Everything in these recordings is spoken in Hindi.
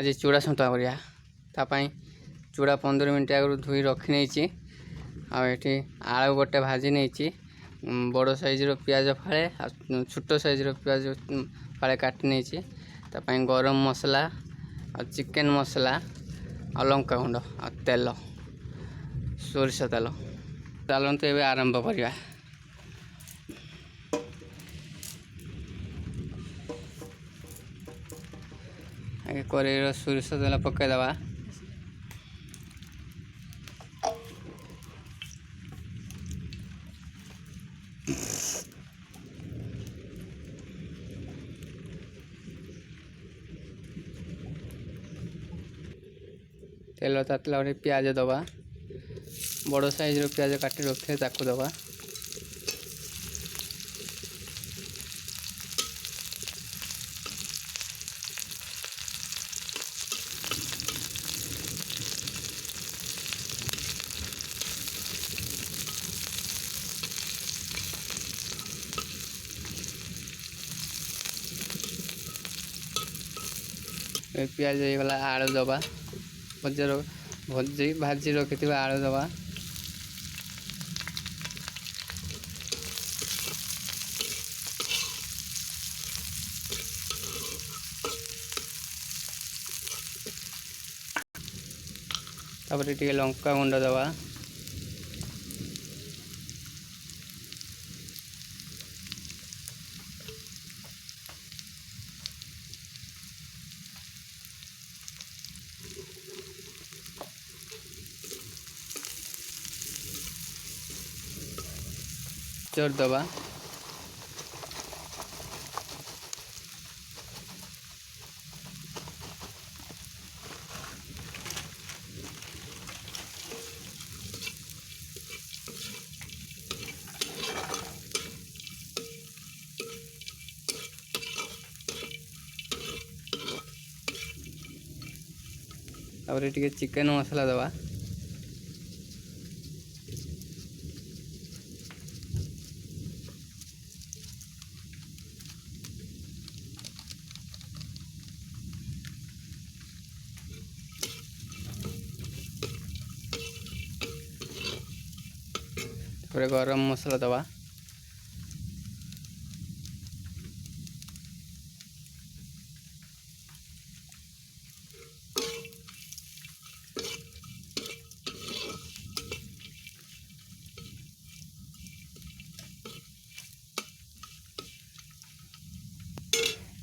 आज चूड़ा सन्तुला करिया तापाई चूड़ा 15 मिनट आगु धोई रखी नहीं। आठी आलू गोटे भाजी नहीं, बड़ साइज पियाज फाड़े छोट साइज पियाज फाड़े काटी नहीं। तापाई गरम मसला चिकेन मसला आ लंका गुंड आ तेल सोरिष तेल चलते ए आरंभ करवा। आगे कड़ाई सोरिष तेल पकईदबा। तेल तातला पियाज दबा, बड़ साइज पियाज काटी रखे ताकू दबा। पियाज होगला आलू दबा, भाजी रखि आलू दबा। तापर टिके लंका गुंड दबा। चोर दबा। तापर टिके चिकेन मसला दबा। तापर गरम मसला दबा।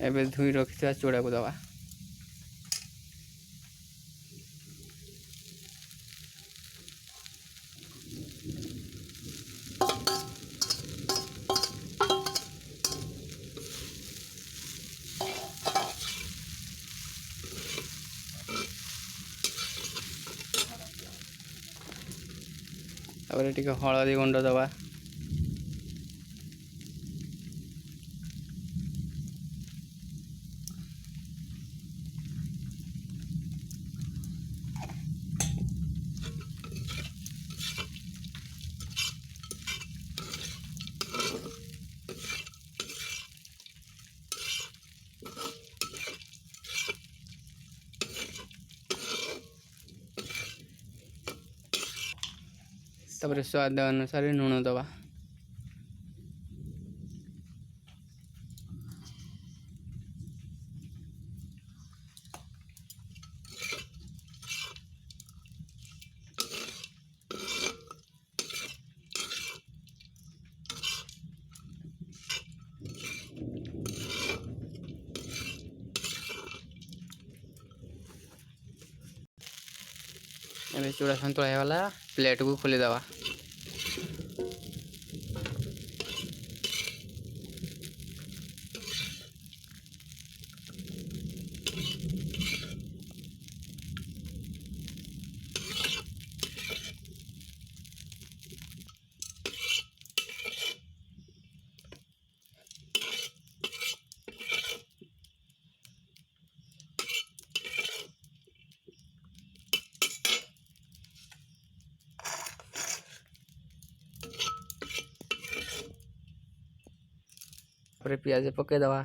एबे धुई रखी चूड़ा को दबा। तापर टिके हलदी गुंड दबा। तापर स्वाद अनुसार लुण दबा। एबे चूड़ा सन्तुला होगला, प्लेट को खोली दबा। पियाज पकईदबा।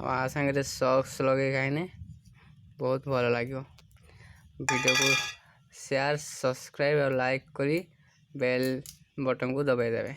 आ सागे सॉस लगे खाइने बहुत भल लगे। वीडियो को शेयर सब्सक्राइब और लाइक करी बेल बटन को दबाई देवे।